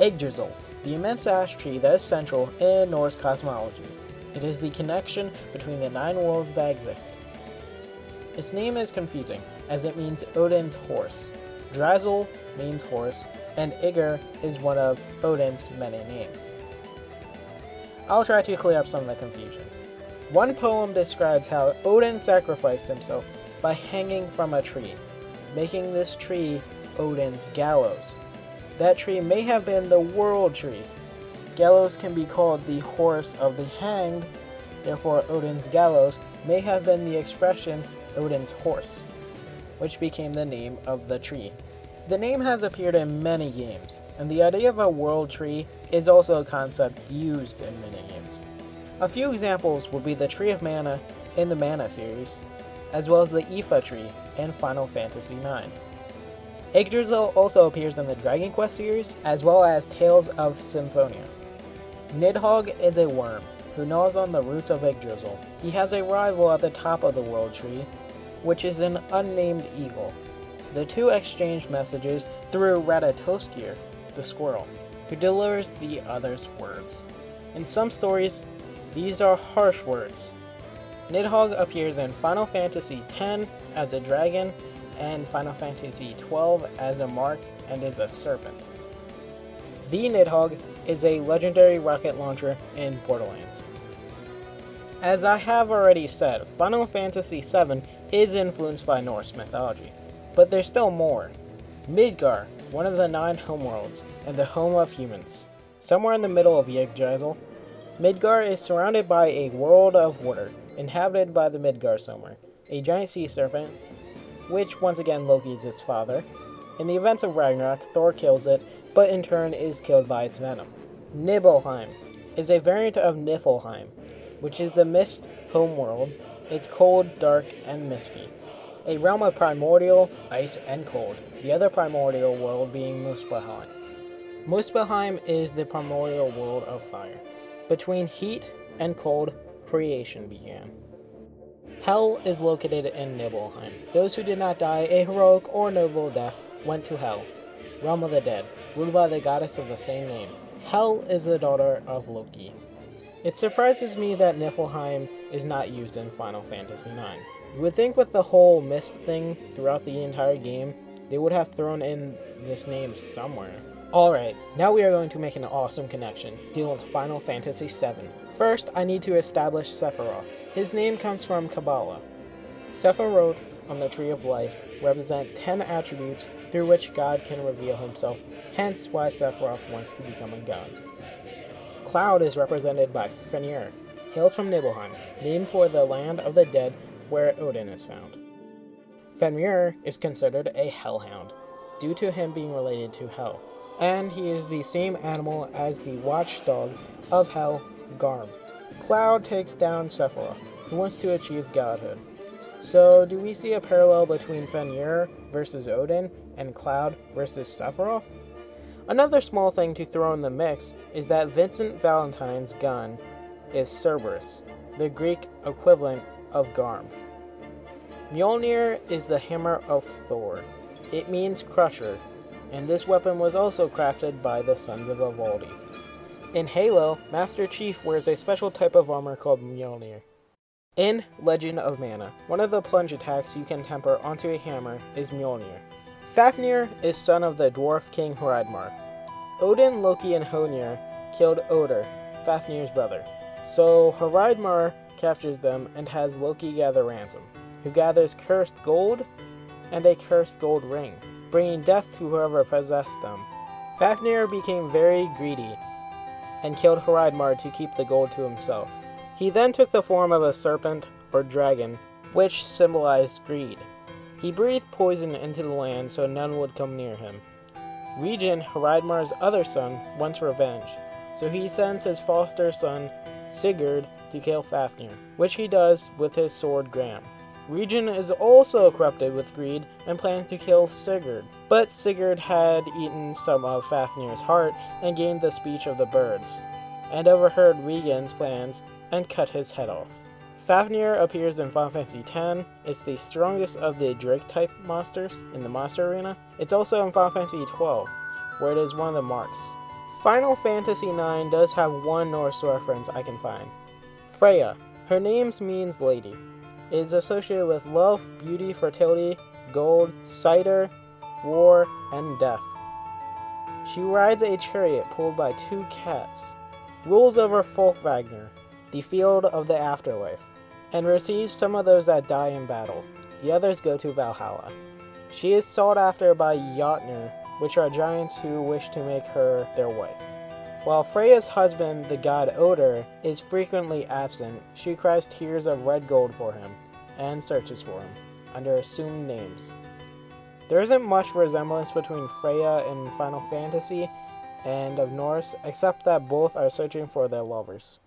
Yggdrasil, the immense ash tree that is central in Norse cosmology. It is the connection between the 9 worlds that exist. Its name is confusing, as it means Odin's horse. Drazel means horse, and Igr is one of Odin's many names. I'll try to clear up some of the confusion. One poem describes how Odin sacrificed himself by hanging from a tree, making this tree Odin's gallows. That tree may have been the world tree. Gallows can be called the horse of the hanged, therefore Odin's gallows may have been the expression Odin's horse, which became the name of the tree. The name has appeared in many games, and the idea of a world tree is also a concept used in many games. A few examples would be the Tree of Mana in the Mana series, as well as the Aoife tree in Final Fantasy IX. Yggdrasil also appears in the Dragon Quest series, as well as Tales of Symphonia. Nidhogg is a worm who gnaws on the roots of Yggdrasil. He has a rival at the top of the world tree, which is an unnamed eagle. The two exchange messages through Ratatoskir, the squirrel, who delivers the other's words. In some stories, these are harsh words. Nidhogg appears in Final Fantasy X as a dragon, and Final Fantasy XII as a mark, and is a serpent. The Nidhogg is a legendary rocket launcher in Borderlands. As I have already said, Final Fantasy VII is influenced by Norse mythology, but there's still more. Midgar, one of the 9 homeworlds, and the home of humans. Somewhere in the middle of Yggdrasil, Midgar is surrounded by a world of water, inhabited by the Midgardsormr, a giant sea serpent, which once again Loki is its father. In the events of Ragnarok, Thor kills it, but in turn is killed by its venom. Nibelheim is a variant of Niflheim, which is the mist homeworld. It's cold, dark, and misty. A realm of primordial, ice, and cold, the other primordial world being Muspelheim. Muspelheim is the primordial world of fire. Between heat and cold, creation began. Hell is located in Nibelheim. Those who did not die a heroic or noble death went to Hell, realm of the dead, ruled by the goddess of the same name. Hel is the daughter of Loki. It surprises me that Niflheim is not used in Final Fantasy IX. You would think with the whole mist thing throughout the entire game, they would have thrown in this name somewhere. Alright, now we are going to make an awesome connection, dealing with Final Fantasy VII. First, I need to establish Sephiroth. His name comes from Kabbalah. Sephiroth on the Tree of Life represent 10 attributes through which God can reveal himself, hence why Sephiroth wants to become a god. Cloud is represented by Fenrir, hails from Nibelheim, named for the land of the dead where Odin is found. Fenrir is considered a hellhound, due to him being related to Hel, and he is the same animal as the watchdog of Hel, Garm. Cloud takes down Sephiroth, who wants to achieve godhood. So, do we see a parallel between Fenrir versus Odin and Cloud versus Sephiroth? Another small thing to throw in the mix is that Vincent Valentine's gun is Cerberus, the Greek equivalent of Garm. Mjolnir is the hammer of Thor. It means crusher, and this weapon was also crafted by the Sons of Ivaldi. In Halo, Master Chief wears a special type of armor called Mjolnir. In Legend of Mana, one of the plunge attacks you can temper onto a hammer is Mjolnir. Fafnir is son of the dwarf king Hreidmar. Odin, Loki, and Honir killed Oder, Fafnir's brother. So Hreidmar captures them and has Loki gather ransom, who gathers cursed gold and a cursed gold ring, bringing death to whoever possessed them. Fafnir became very greedy and killed Hreidmar to keep the gold to himself. He then took the form of a serpent or dragon, which symbolized greed. He breathed poison into the land so none would come near him. Regin, Hreidmar's other son, wants revenge, so he sends his foster son, Sigurd, to kill Fafnir, which he does with his sword Gram. Regin is also corrupted with greed and plans to kill Sigurd, but Sigurd had eaten some of Fafnir's heart and gained the speech of the birds, and overheard Regin's plans and cut his head off. Fafnir appears in Final Fantasy X. It's the strongest of the Drake-type monsters in the monster arena. It's also in Final Fantasy XII, where it is one of the marks. Final Fantasy IX does have one Norse reference I can find. Freya. Her name means lady. It is associated with love, beauty, fertility, gold, cider, war, and death. She rides a chariot pulled by 2 cats, rules over Folkvagner, the field of the afterlife, and receives some of those that die in battle. The others go to Valhalla. She is sought after by Jotnar, which are giants who wish to make her their wife. While Freya's husband, the god Odr, is frequently absent, she cries tears of red gold for him, and searches for him, under assumed names. There isn't much resemblance between Freya in Final Fantasy and of Norse, except that both are searching for their lovers.